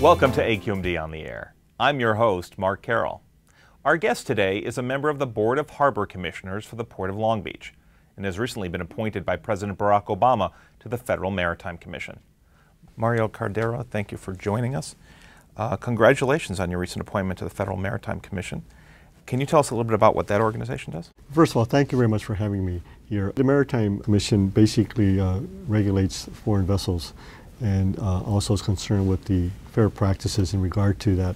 Welcome to AQMD on the Air. I'm your host, Mark Carroll. Our guest today is a member of the Board of Harbor Commissioners for the Port of Long Beach and has recently been appointed by President Barack Obama to the Federal Maritime Commission. Mario Cordero, thank you for joining us. Congratulations on your recent appointment to the Federal Maritime Commission. Can you tell us a little bit about what that organization does? First of all, thank you very much for having me here. The Maritime Commission basically regulates foreign vessels and also is concerned with the fair practices in regard to that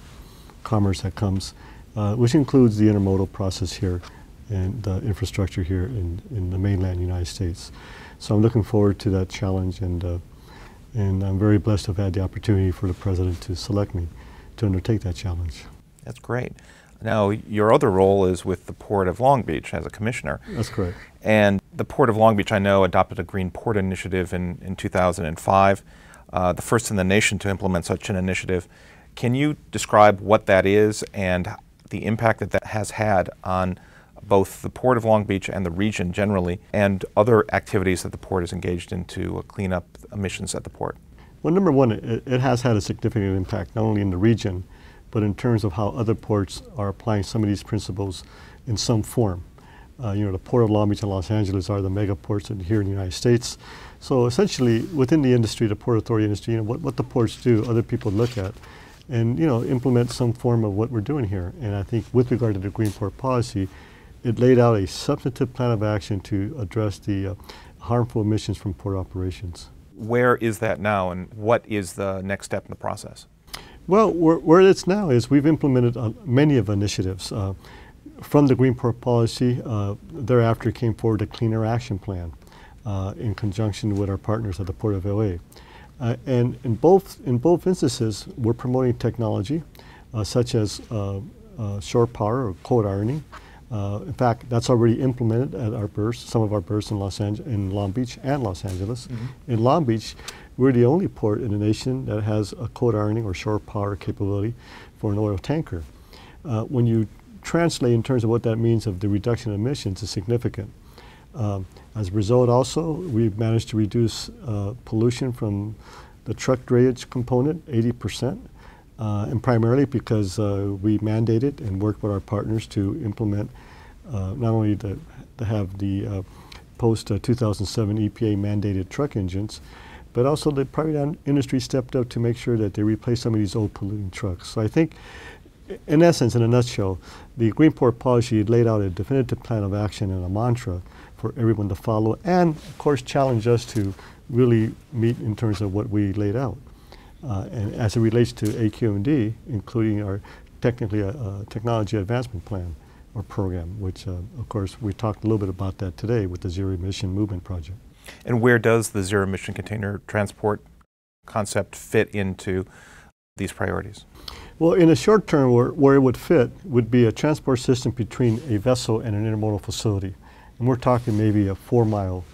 commerce that comes, which includes the intermodal process here and the infrastructure here in the mainland United States. So I'm looking forward to that challenge, and I'm very blessed to have had the opportunity for the President to select me to undertake that challenge. That's great. Now, your other role is with the Port of Long Beach as a commissioner. That's correct. And the Port of Long Beach, I know, adopted a Green Port Initiative in 2005, the first in the nation to implement such an initiative. Can you describe what that is and the impact that that has had on both the Port of Long Beach and the region generally, and other activities that the port is engaged in to clean up emissions at the port? Well, number one, it has had a significant impact, not only in the region, but in terms of how other ports are applying some of these principles in some form. The Port of Long Beach and Los Angeles are the mega ports here in the United States. So essentially, within the industry, the Port Authority industry, what the ports do, other people look at and, implement some form of what we're doing here. And I think with regard to the Green Port policy, it laid out a substantive plan of action to address the harmful emissions from port operations. Where is that now, and what is the next step in the process? Well, where it's now is we've implemented many of initiatives. From the Green Port policy, thereafter came forward a Clean Air Action Plan in conjunction with our partners at the Port of LA. And in both instances, we're promoting technology such as shore power or cold ironing. In fact, that's already implemented at our berths, some of our berths in Long Beach and Los Angeles. Mm-hmm. In Long Beach, we're the only port in the nation that has a cold ironing or shore power capability for an oil tanker. When you translate in terms of what that means of the reduction of emissions, is significant. As a result also, we've managed to reduce pollution from the truck drayage component 80%. And primarily because we mandated and worked with our partners to implement not only to have the post-2007 EPA mandated truck engines, but also the private industry stepped up to make sure that they replace some of these old polluting trucks. So I think, in essence, in a nutshell, the Green Port policy laid out a definitive plan of action and a mantra for everyone to follow, and of course challenge us to really meet in terms of what we laid out. And as it relates to AQMD, including our technology advancement plan or program, which of course we talked a little bit about that today with the Zero Emission Movement Project. And where does the zero emission container transport concept fit into these priorities? Well, in the short term, where it would fit would be a transport system between a vessel and an intermodal facility. And we're talking maybe a 4-mile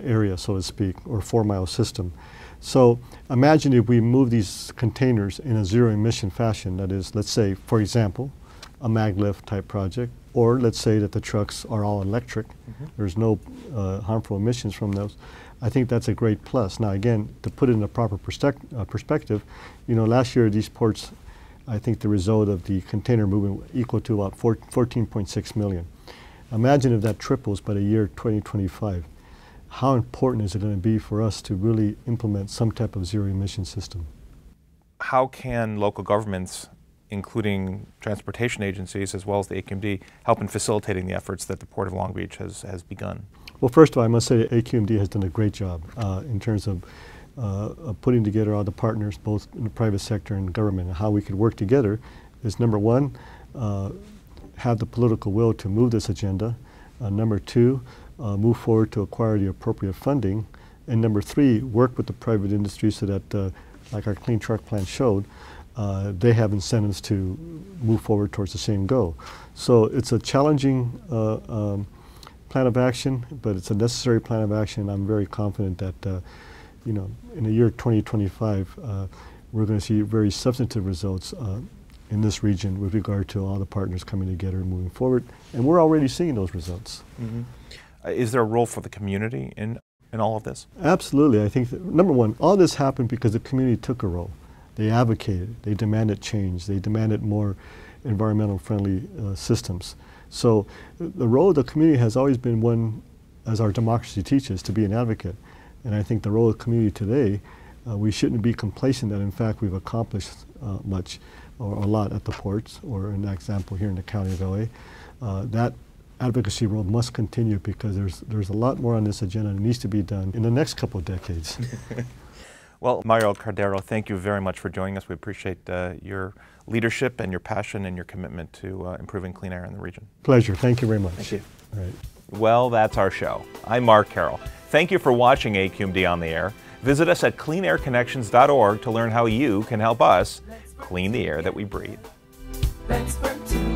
area, so to speak, or 4-mile system. So imagine if we move these containers in a zero emission fashion, that is, let's say, for example, a maglev type project, or let's say that the trucks are all electric. Mm-hmm. There's no harmful emissions from those. I think that's a great plus. Now again, to put it in a proper perspective, last year these ports, I think the result of the container movement equal to about 14.6 million. Imagine if that triples by the year 2025. How important is it going to be for us to really implement some type of zero emission system? How can local governments, including transportation agencies as well as the AQMD, help in facilitating the efforts that the Port of Long Beach has begun? Well, first of all, I must say that AQMD has done a great job in terms of putting together all the partners, both in the private sector and government, and how we could work together is, number one, have the political will to move this agenda. Number two, move forward to acquire the appropriate funding. And number three, work with the private industry so that, like our Clean Truck Plan showed, they have incentives to move forward towards the same goal. So it's a challenging plan of action, but it's a necessary plan of action. I'm very confident that, in the year 2025, we're going to see very substantive results in this region with regard to all the partners coming together and moving forward. And we're already seeing those results. Mm-hmm. Is there a role for the community in all of this? Absolutely. I think that, number one, all this happened because the community took a role. They advocated, they demanded change, they demanded more environmental friendly systems. So the role of the community has always been one, as our democracy teaches, to be an advocate. And I think the role of the community today, we shouldn't be complacent that in fact we've accomplished much or a lot at the ports, or an example here in the county of LA. That advocacy role must continue because there's a lot more on this agenda that needs to be done in the next couple of decades. Well, Mario Cordero, thank you very much for joining us. We appreciate your leadership and your passion and your commitment to improving clean air in the region. Pleasure. Thank you very much. Thank you. All right. Well, that's our show. I'm Mark Carroll. Thank you for watching AQMD on the Air. Visit us at cleanairconnections.org to learn how you can help us clean the air that we breathe. Let's work together.